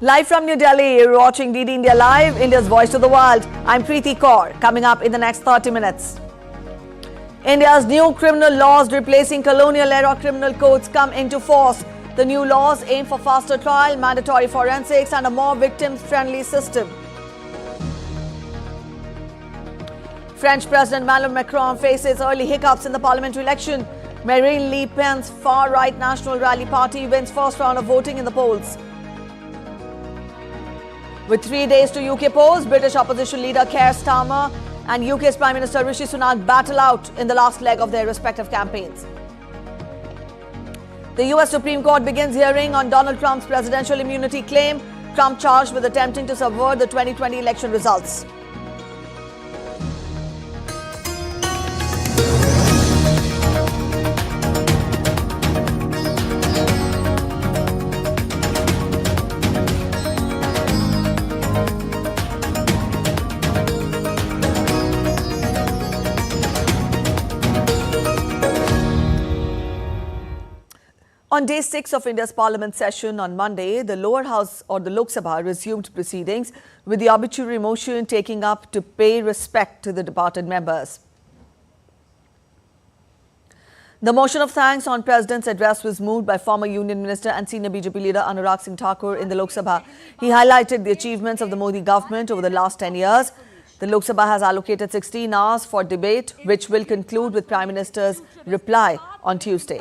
Live from New Delhi, you're watching DD India Live, India's voice to the world. I'm Preeti Kaur. Coming up in the next 30 minutes. India's new criminal laws replacing colonial-era criminal codes come into force. The new laws aim for faster trial, mandatory forensics and a more victim-friendly system. French President Emmanuel Macron faces early hiccups in the parliamentary election. Marine Le Pen's far-right National Rally Party wins first round of voting in the polls. With 3 days to UK polls, British opposition leader Keir Starmer and UK's Prime Minister Rishi Sunak battle out in the last leg of their respective campaigns. The US Supreme Court begins hearing on Donald Trump's presidential immunity claim. Trump charged with attempting to subvert the 2020 election results. On day 6 of India's parliament session on Monday, the lower house or the Lok Sabha resumed proceedings with the obituary motion taking up to pay respect to the departed members. The motion of thanks on President's address was moved by former Union Minister and senior BJP leader Anurag Singh Thakur in the Lok Sabha. He highlighted the achievements of the Modi government over the last 10 years. The Lok Sabha has allocated 16 hours for debate, which will conclude with Prime Minister's reply on Tuesday.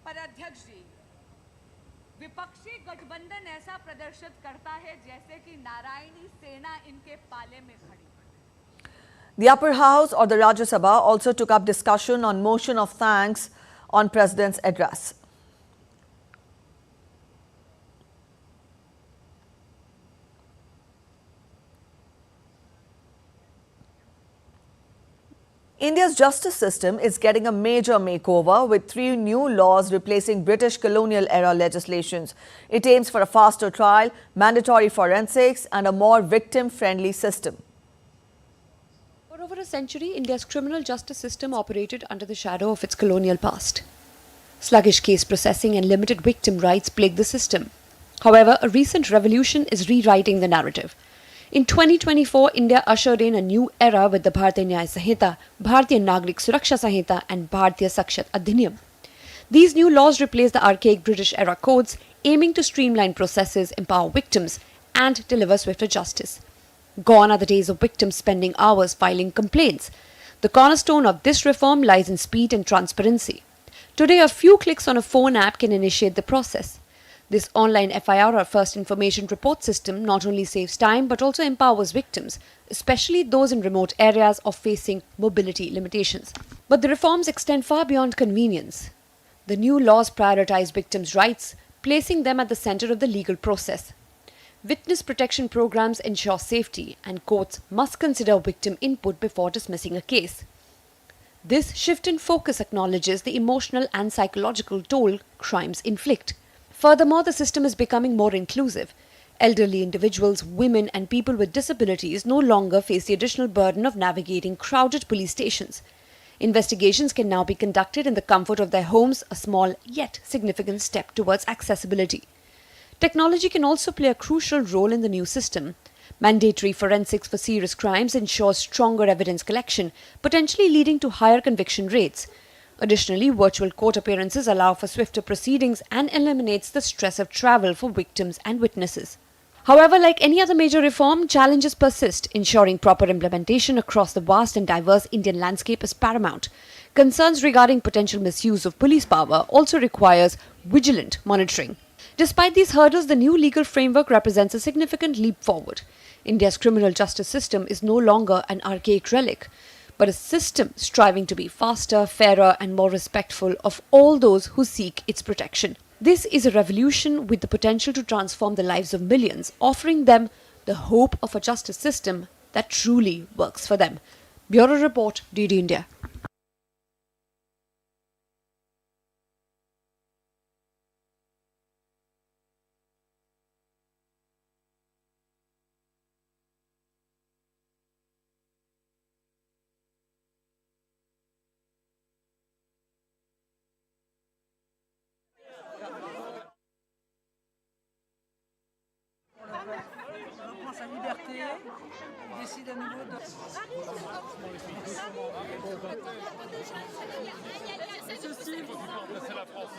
पर अध्यक्ष जी विपक्षी गठबंधन ऐसा प्रदर्शित करता है जैसे कि नारायणी सेना इनके पाले में खड़ी. The upper house or the Rajya Sabha also took up discussion on motion of thanks on President's address. India's justice system is getting a major makeover with 3 new laws replacing British colonial-era legislations. It aims for a faster trial, mandatory forensics and a more victim-friendly system. For over a century, India's criminal justice system operated under the shadow of its colonial past. Sluggish case processing and limited victim rights plagued the system. However, a recent revolution is rewriting the narrative. In 2024, India ushered in a new era with the Bharatiya Nyaya Sanhita, Bharatiya Nagrik Suraksha Sanhita and Bharatiya Sakshat Adhiniyam. These new laws replace the archaic British-era codes, aiming to streamline processes, empower victims and deliver swifter justice. Gone are the days of victims spending hours filing complaints. The cornerstone of this reform lies in speed and transparency. Today, a few clicks on a phone app can initiate the process. This online FIR or First Information Report system not only saves time but also empowers victims, especially those in remote areas or facing mobility limitations. But the reforms extend far beyond convenience. The new laws prioritize victims' rights, placing them at the center of the legal process. Witness protection programs ensure safety, and courts must consider victim input before dismissing a case. This shift in focus acknowledges the emotional and psychological toll crimes inflict. Furthermore, the system is becoming more inclusive. Elderly individuals, women and people with disabilities no longer face the additional burden of navigating crowded police stations. Investigations can now be conducted in the comfort of their homes, a small yet significant step towards accessibility. Technology can also play a crucial role in the new system. Mandatory forensics for serious crimes ensures stronger evidence collection, potentially leading to higher conviction rates. Additionally, virtual court appearances allow for swifter proceedings and eliminates the stress of travel for victims and witnesses. However, like any other major reform, challenges persist. Ensuring proper implementation across the vast and diverse Indian landscape is paramount. Concerns regarding potential misuse of police power also requires vigilant monitoring. Despite these hurdles, the new legal framework represents a significant leap forward. India's criminal justice system is no longer an archaic relic, but a system striving to be faster, fairer and more respectful of all those who seek its protection. This is a revolution with the potential to transform the lives of millions, offering them the hope of a justice system that truly works for them. Bureau Report, DD India. sa liberté, il décide à nouveau de... C'est la France.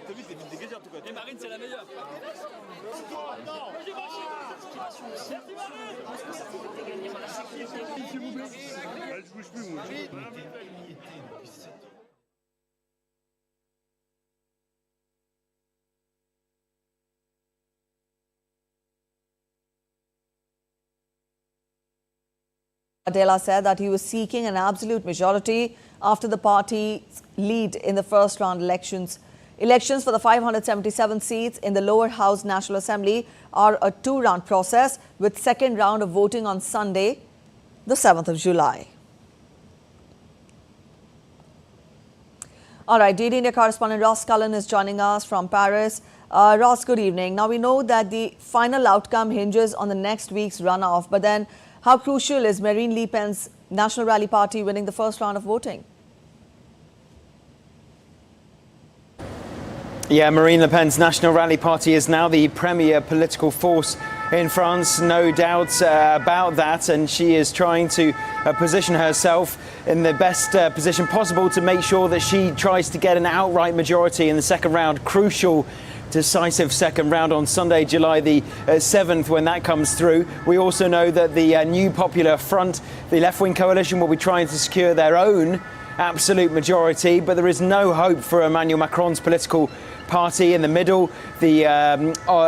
T'as vu, t'es vite dégagé en tout cas. Et Marine, c'est la meilleure. Non. S'il vous plaît. Je bouge plus, moi. Adela said that he was seeking an absolute majority after the party's lead in the first round elections. Elections for the 577 seats in the lower house National Assembly are a two-round process with second round of voting on Sunday, the 7th of July. All right, DD India correspondent Ross Cullen is joining us from Paris. Ross, good evening. Now, we know that the final outcome hinges on the next week's runoff, but then how crucial is Marine Le Pen's National Rally Party winning the first round of voting? Yeah, Marine Le Pen's National Rally Party is now the premier political force in France, no doubt about that, and she is trying to position herself in the best position possible to make sure that she tries to get an outright majority in the second round. Crucial, decisive second round on Sunday, July the 7th, when that comes through. We also know that the New Popular Front, the left-wing coalition, will be trying to secure their own absolute majority, but there is no hope for Emmanuel Macron's political party in the middle. The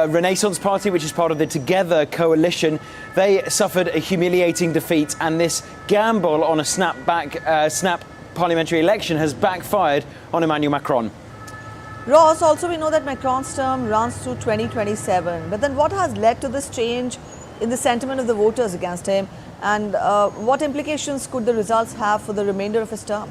Renaissance Party, which is part of the Together coalition, they suffered a humiliating defeat, and this gamble on a snap parliamentary election has backfired on Emmanuel Macron. Ross, also we know that Macron's term runs through 2027. But then what has led to this change in the sentiment of the voters against him? And what implications could the results have for the remainder of his term?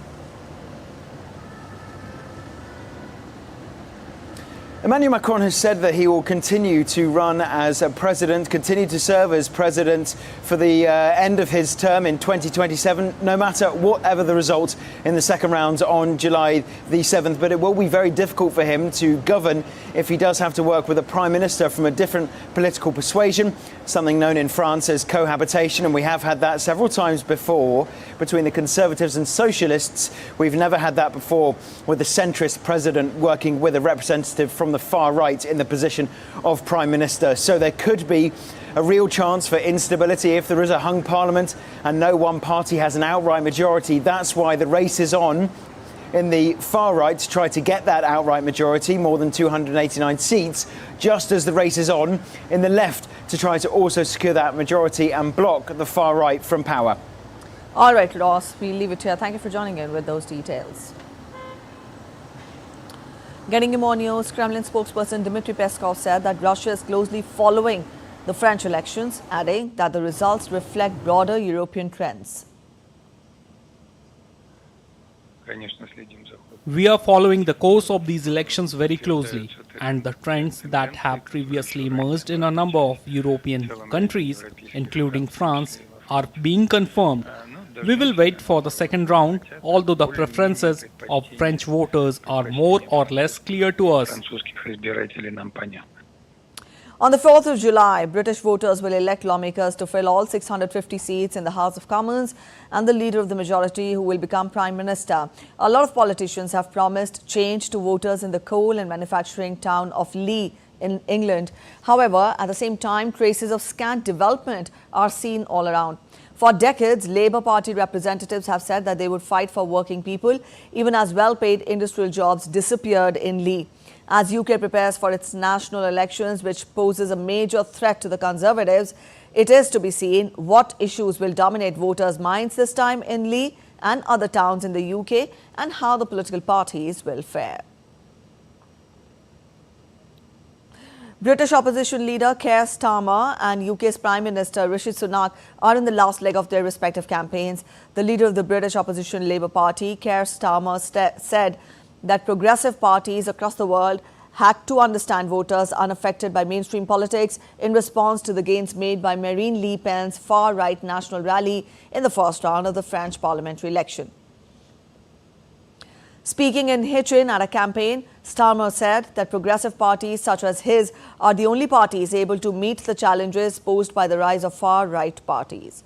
Emmanuel Macron has said that he will continue to run as a president, continue to serve as president for the end of his term in 2027, no matter whatever the result in the second round on July the 7th. But it will be very difficult for him to govern if he does have to work with a prime minister from a different political persuasion, something known in France as cohabitation. And we have had that several times before between the Conservatives and Socialists. We've never had that before with a centrist president working with a representative from the far right in the position of Prime Minister. So there could be a real chance for instability if there is a hung parliament and no one party has an outright majority. That's why the race is on in the far right to try to get that outright majority, more than 289 seats, just as the race is on in the left to try to also secure that majority and block the far right from power. All right, Ross, we'll leave it here. Thank you for joining in with those details. Getting you more news, Kremlin spokesperson Dmitry Peskov said that Russia is closely following the French elections, adding that the results reflect broader European trends. We are following the course of these elections very closely, and the trends that have previously emerged in a number of European countries, including France, are being confirmed. We will wait for the second round, although the preferences of French voters are more or less clear to us. On the 4th of July, British voters will elect lawmakers to fill all 650 seats in the House of Commons and the leader of the majority who will become Prime Minister. A lot of politicians have promised change to voters in the coal and manufacturing town of Lee in England. However, at the same time, traces of scant development are seen all around. For decades, Labour Party representatives have said that they would fight for working people, even as well-paid industrial jobs disappeared in Lee. As UK prepares for its national elections, which poses a major threat to the Conservatives, it is to be seen what issues will dominate voters' minds this time in Lee and other towns in the UK, and how the political parties will fare. British opposition leader Keir Starmer and UK's Prime Minister Rishi Sunak are in the last leg of their respective campaigns. The leader of the British opposition Labour Party, Keir Starmer, said that progressive parties across the world had to understand voters unaffected by mainstream politics in response to the gains made by Marine Le Pen's far-right national rally in the first round of the French parliamentary election. Speaking in Hitchin at a campaign, Starmer said that progressive parties such as his are the only parties able to meet the challenges posed by the rise of far-right parties.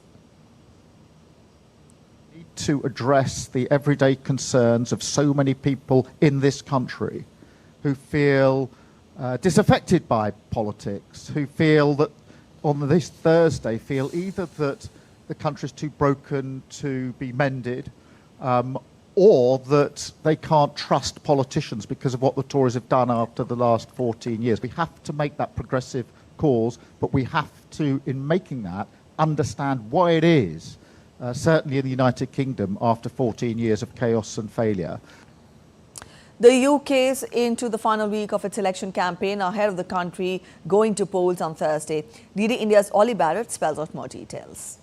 To address the everyday concerns of so many people in this country who feel disaffected by politics, who feel that on this Thursday feel either that the country's too broken to be mended, or that they can't trust politicians because of what the Tories have done after the last 14 years. We have to make that progressive cause, but we have to, in making that, understand why it is, certainly in the United Kingdom, after 14 years of chaos and failure. The UK's into the final week of its election campaign, ahead of the country going to polls on Thursday. DD India's Ollie Barrett spells out more details.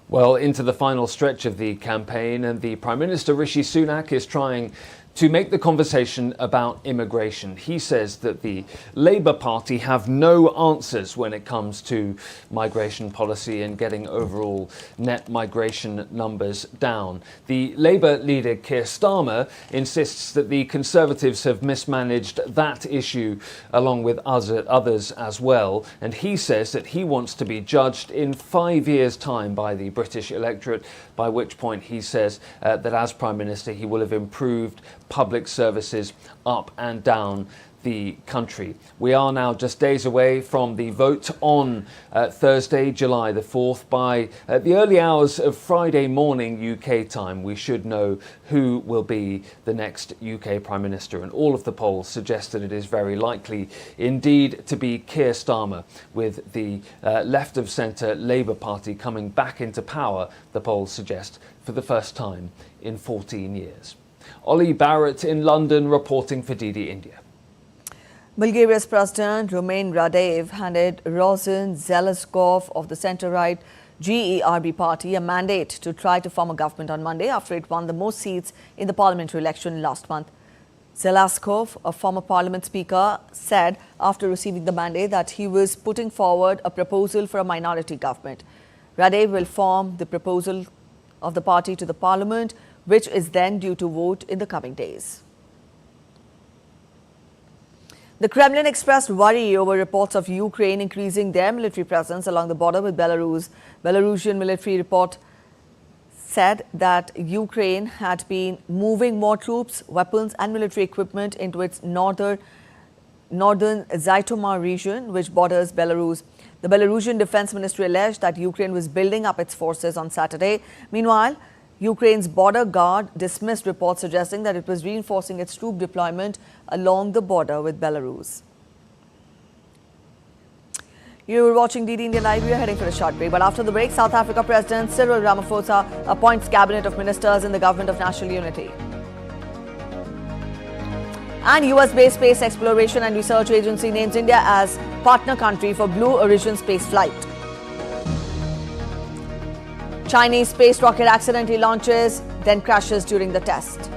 Well, into the final stretch of the campaign, and the Prime Minister Rishi Sunak is trying to make the conversation about immigration. He says that the Labour Party have no answers when it comes to migration policy and getting overall net migration numbers down. The Labour leader Keir Starmer insists that the Conservatives have mismanaged that issue along with others as well, and he says that he wants to be judged in 5 years' time by the British electorate, by which point he says that as Prime Minister he will have improved public services up and down the country. We are now just days away from the vote on Thursday, July the 4th. By the early hours of Friday morning UK time, we should know who will be the next UK Prime Minister, and all of the polls suggest that it is very likely indeed to be Keir Starmer, with the left of centre Labour Party coming back into power, the polls suggest, for the first time in 14 years. Ollie Barrett in London reporting for DD India. Bulgaria's President Roman Radev handed Rosen Zelazkov of the centre-right GERB party a mandate to try to form a government on Monday after it won the most seats in the parliamentary election last month. Zelazkov, a former parliament speaker, said after receiving the mandate that he was putting forward a proposal for a minority government. Radev will form the proposal of the party to the parliament, which is then due to vote in the coming days. The Kremlin expressed worry over reports of Ukraine increasing their military presence along the border with Belarus. Belarusian military report said that Ukraine had been moving more troops, weapons and military equipment into its northern Zhytomyr region, which borders Belarus. The Belarusian Defense Ministry alleged that Ukraine was building up its forces on Saturday. Meanwhile, Ukraine's border guard dismissed reports suggesting that it was reinforcing its troop deployment along the border with Belarus. You were watching DD India Live. We are heading for a short break. But after the break, South Africa President Cyril Ramaphosa appoints cabinet of ministers in the government of national unity. And US-based Space Exploration and Research Agency names India as partner country for Blue Origin space flight. Chinese space rocket accidentally launches, then crashes during the test.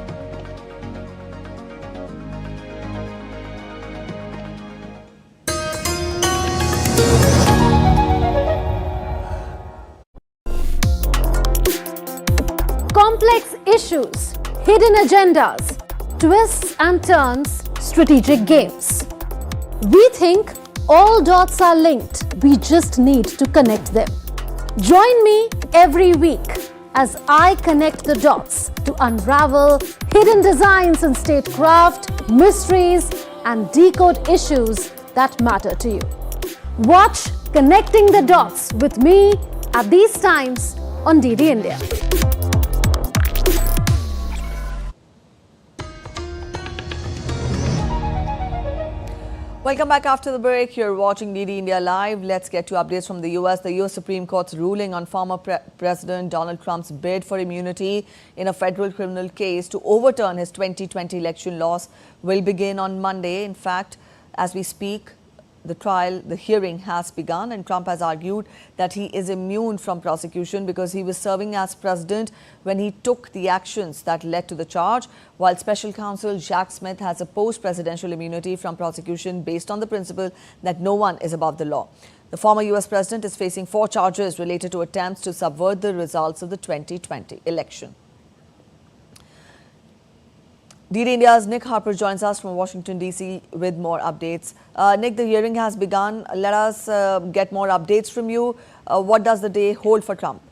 Complex issues, hidden agendas, twists and turns, strategic games. We think all dots are linked. We just need to connect them. Join me every week as I connect the dots to unravel hidden designs in statecraft, mysteries, and decode issues that matter to you. Watch Connecting the Dots with me at these times on DD India. Welcome back after the break. You're watching DD India Live. Let's get to updates from the US. The US Supreme Court's ruling on former President Donald Trump's bid for immunity in a federal criminal case to overturn his 2020 election loss will begin on Monday. In fact, as we speak, the hearing has begun, and Trump has argued that he is immune from prosecution because he was serving as president when he took the actions that led to the charge, while special counsel Jack Smith has opposed presidential immunity from prosecution based on the principle that no one is above the law. The former US president is facing 4 charges related to attempts to subvert the results of the 2020 election. DD India's Nick Harper joins us from Washington, D.C. with more updates. Nick, the hearing has begun. Let us get more updates from you. What does the day hold for Trump?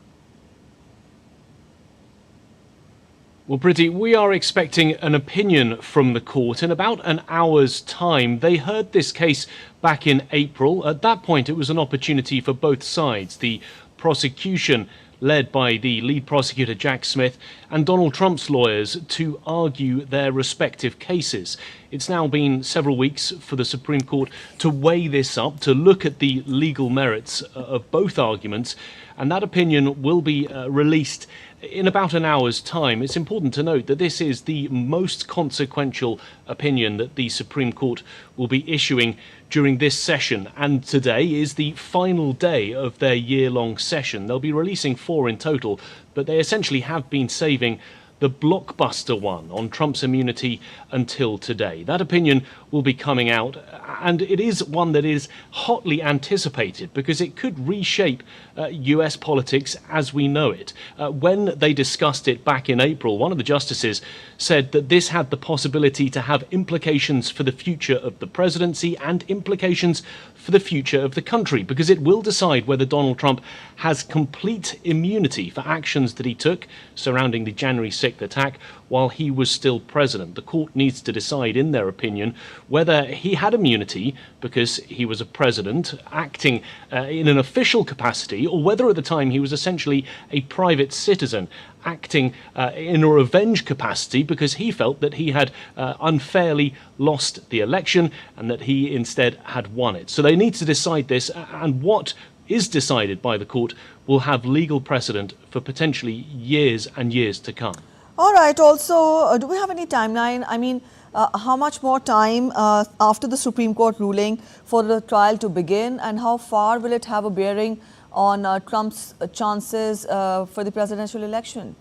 Well, Priti, we are expecting an opinion from the court in about an hour's time. They heard this case back in April. At that point, it was an opportunity for both sides. The prosecution, led by the lead prosecutor Jack Smith, and Donald Trump's lawyers to argue their respective cases. It's now been several weeks for the Supreme Court to weigh this up, to look at the legal merits of both arguments, and that opinion will be released in about an hour's time. It's important to note that this is the most consequential opinion that the Supreme Court will be issuing during this session, and today is the final day of their year-long session. They'll be releasing 4 in total, but they essentially have been saving the blockbuster one on Trump's immunity until today. That opinion will be coming out, and it is one that is hotly anticipated because it could reshape US politics as we know it. When they discussed it back in April, one of the justices said that this had the possibility to have implications for the future of the presidency and implications for the future of the country, because it will decide whether Donald Trump has complete immunity for actions that he took surrounding the January 6th attack while he was still president. The court needs to decide, in their opinion, whether he had immunity because he was a president acting in an official capacity, or whether at the time he was essentially a private citizen acting in a revenge capacity because he felt that he had unfairly lost the election and that he instead had won it. So they need to decide this, and what is decided by the court will have legal precedent for potentially years and years to come. All right. Also, do we have any timeline? I mean, how much more time after the Supreme Court ruling for the trial to begin, and how far will it have a bearing on Trump's chances for the presidential election?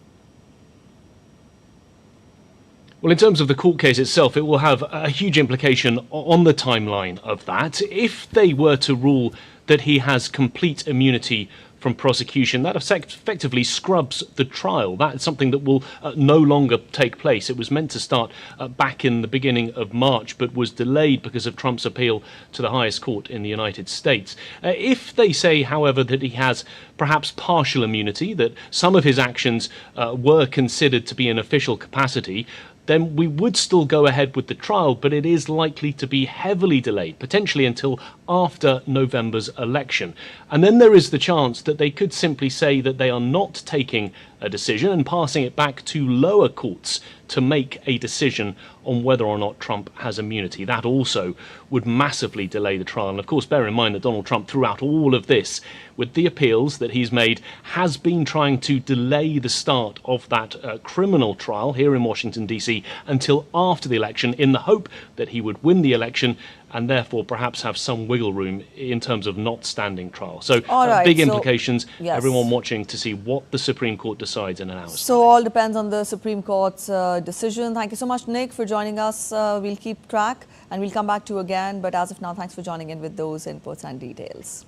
Well, in terms of the court case itself, it will have a huge implication on the timeline of that. If they were to rule that he has complete immunity from prosecution, that effectively scrubs the trial. That is something that will no longer take place. It was meant to start back in the beginning of March, but was delayed because of Trump's appeal to the highest court in the United States. If they say, however, that he has perhaps partial immunity, that some of his actions were considered to be in official capacity, then we would still go ahead with the trial, but it is likely to be heavily delayed, potentially until after November's election. And then there is the chance that they could simply say that they are not taking a decision and passing it back to lower courts to make a decision on whether or not Trump has immunity. That also would massively delay the trial. And of course, bear in mind that Donald Trump, throughout all of this, with the appeals that he's made, has been trying to delay the start of that criminal trial here in Washington, D.C. until after the election, in the hope that he would win the election and therefore perhaps have some wiggle room in terms of not standing trial. So big implications, yes. Everyone watching to see what the Supreme Court decides in an hour. So all depends on the Supreme Court's decision. Thank you so much, Nick, for joining us. We'll keep track and we'll come back to you again. But as of now, thanks for joining in with those inputs and details.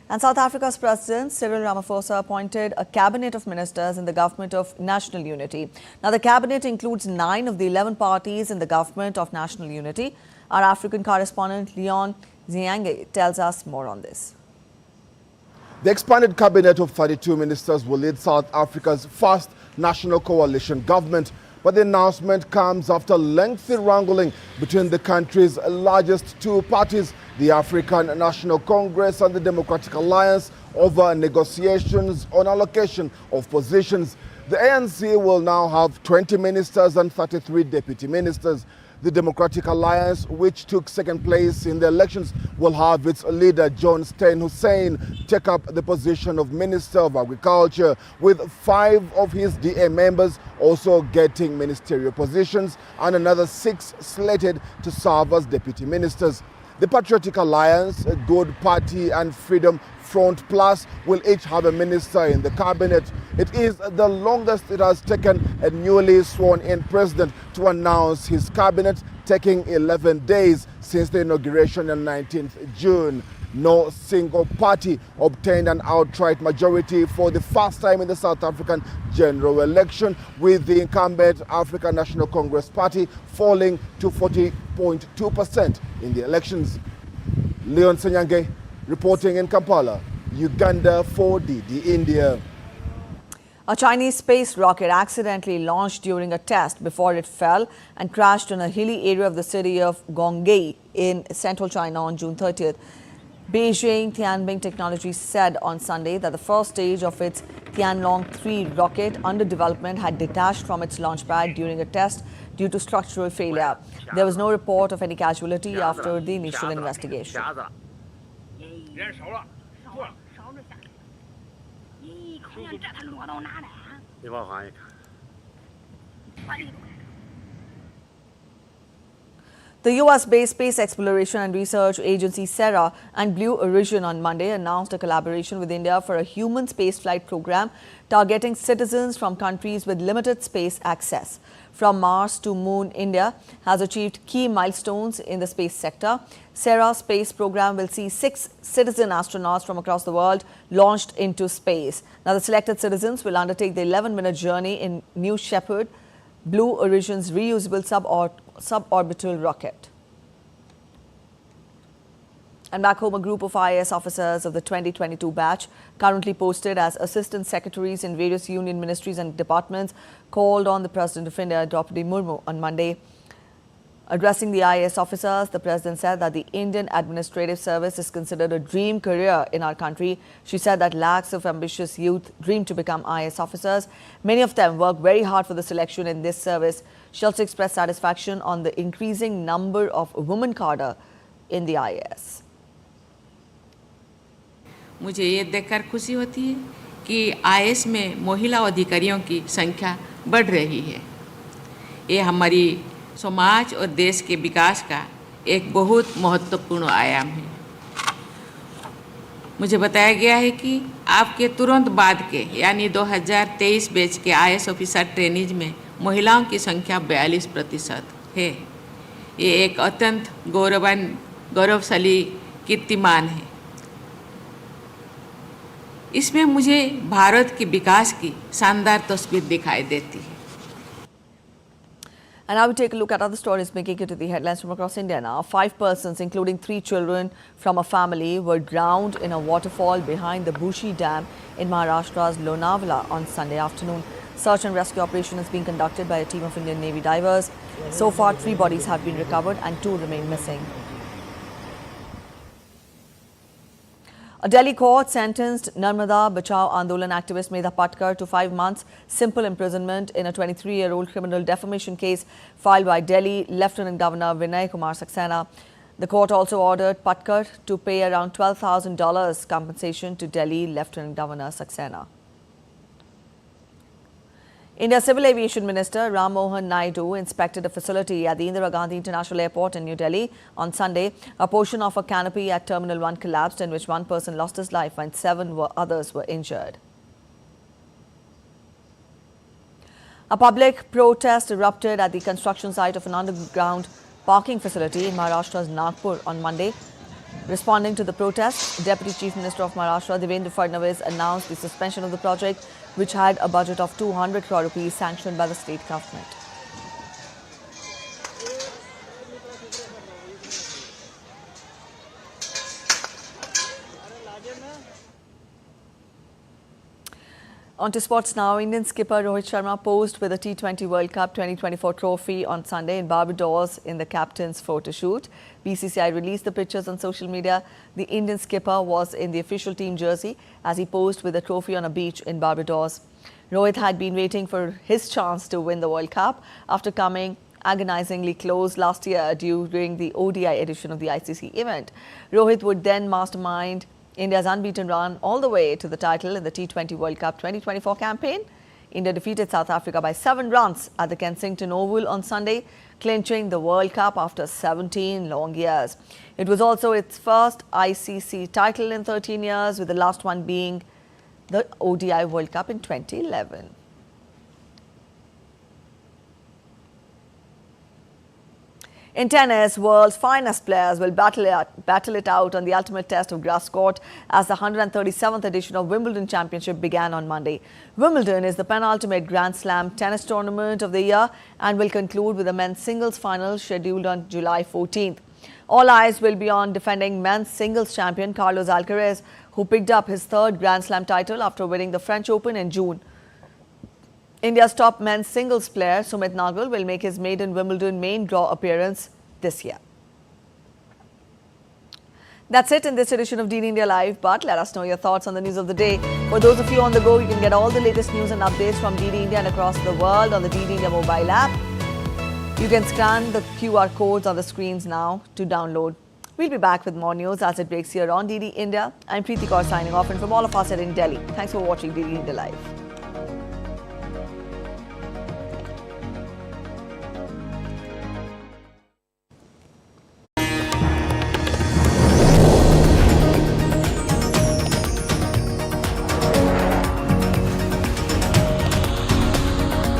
And South Africa's President Cyril Ramaphosa appointed a cabinet of ministers in the government of national unity. Now, the cabinet includes 9 of the 11 parties in the government of national unity. Our African correspondent Leon Ziange tells us more on this. The expanded cabinet of 32 ministers will lead South Africa's first national coalition government. But the announcement comes after lengthy wrangling between the country's largest 2 parties, the African National Congress and the Democratic Alliance, over negotiations on allocation of positions. The ANC will now have 20 ministers and 33 deputy ministers. The Democratic Alliance, which took second place in the elections, will have its leader, John Steyn Hussein, take up the position of Minister of Agriculture, with 5 of his DA members also getting ministerial positions and another 6 slated to serve as deputy ministers. The Patriotic Alliance, Good Party and Freedom Front Plus will each have a minister in the cabinet. It is the longest it has taken a newly sworn-in president to announce his cabinet, taking 11 days since the inauguration on 19th June. No single party obtained an outright majority for the first time in the South African general election, with the incumbent African National Congress Party falling to 40.2% in the elections. Leon Senyange reporting in Kampala, Uganda for DD India. A Chinese space rocket accidentally launched during a test before it fell and crashed in a hilly area of the city of Gongei in central China on June 30th. Beijing Tianbing Technologies said on Sunday that the first stage of its Tianlong 3 rocket under development had detached from its launch pad during a test due to structural failure. There was no report of any casualty after the initial investigation. The US-based Space Exploration and Research Agency SERA and Blue Origin on Monday announced a collaboration with India for a human spaceflight program targeting citizens from countries with limited space access. From Mars to Moon, India has achieved key milestones in the space sector. SERA's space program will see 6 citizen astronauts from across the world launched into space. Now, the selected citizens will undertake the 11-minute journey in New Shepard, Blue Origin's reusable suborbital rocket. And back home, a group of IAS officers of the 2022 batch, currently posted as assistant secretaries in various union ministries and departments, called on the President of India, Draupadi Murmu, on Monday. Addressing the IAS officers, the President said that the Indian Administrative Service is considered a dream career in our country. She said that lakhs of ambitious youth dream to become IAS officers. Many of them work very hard for the selection in this service. She also expressed satisfaction on the increasing number of women cadre in the IAS. मुझे ये देखकर खुशी होती है कि IAS में महिला अधिकारियों की संख्या बढ़ रही है। ये हमारी समाज और देश के विकास का एक बहुत महत्वपूर्ण आयाम है। मुझे बताया गया है कि आपके तुरंत बाद के यानी 2023 बैच के आईएएस ऑफिसर ट्रेनीज में महिलाओं की संख्या 42% है। ये एक अत्यंत गौरवशाली कीर्तिमान है। इसमें मुझे भारत के विकास की शानदार तस्वीर दिखाई देती है। And now we take a look at other stories making it to the headlines from across India now. 5 persons, including 3 children from a family, were drowned in a waterfall behind the Bushi Dam in Maharashtra's Lonavala on Sunday afternoon. Search and rescue operation is being conducted by a team of Indian Navy divers. So far, 3 bodies have been recovered and 2 remain missing. A Delhi court sentenced Narmada Bachao Andolan activist Medha Patkar to 5 months simple imprisonment in a 23-year-old criminal defamation case filed by Delhi Lieutenant Governor Vinay Kumar Saxena. The court also ordered Patkar to pay around $12,000 compensation to Delhi Lieutenant Governor Saxena. India's Civil Aviation Minister Ram Mohan Naidu inspected a facility at the Indira Gandhi International Airport in New Delhi on Sunday. A portion of a canopy at Terminal 1 collapsed, in which 1 person lost his life and 7 others were injured. A public protest erupted at the construction site of an underground parking facility in Maharashtra's Nagpur on Monday. Responding to the protest, Deputy Chief Minister of Maharashtra Devendra Fadnavis announced the suspension of the project, which had a budget of 200 crore rupees sanctioned by the state government. On to sports now. Indian skipper Rohit Sharma posed with a T20 World Cup 2024 trophy on Sunday in Barbados in the captain's photo shoot. BCCI released the pictures on social media. The Indian skipper was in the official team jersey as he posed with the trophy on a beach in Barbados. Rohit had been waiting for his chance to win the World Cup after coming agonizingly close last year during the ODI edition of the ICC event. Rohit would then mastermind India's unbeaten run all the way to the title in the T20 World Cup 2024 campaign. India defeated South Africa by 7 runs at the Kensington Oval on Sunday, clinching the World Cup after 17 long years. It was also its first ICC title in 13 years, with the last one being the ODI World Cup in 2011. In tennis, world's finest players will battle it out on the ultimate test of grass court as the 137th edition of Wimbledon Championship began on Monday. Wimbledon is the penultimate Grand Slam tennis tournament of the year and will conclude with the men's singles final scheduled on July 14th. All eyes will be on defending men's singles champion Carlos Alcaraz, who picked up his third Grand Slam title after winning the French Open in June. India's top men's singles player Sumit Nagal will make his maiden Wimbledon main draw appearance this year. That's it in this edition of DD India Live, but let us know your thoughts on the news of the day. For those of you on the go, you can get all the latest news and updates from DD India and across the world on the DD India mobile app. You can scan the QR codes on the screens now to download. We'll be back with more news as it breaks here on DD India. I'm Preeti Kaur signing off, and from all of us at In Delhi, thanks for watching DD India Live.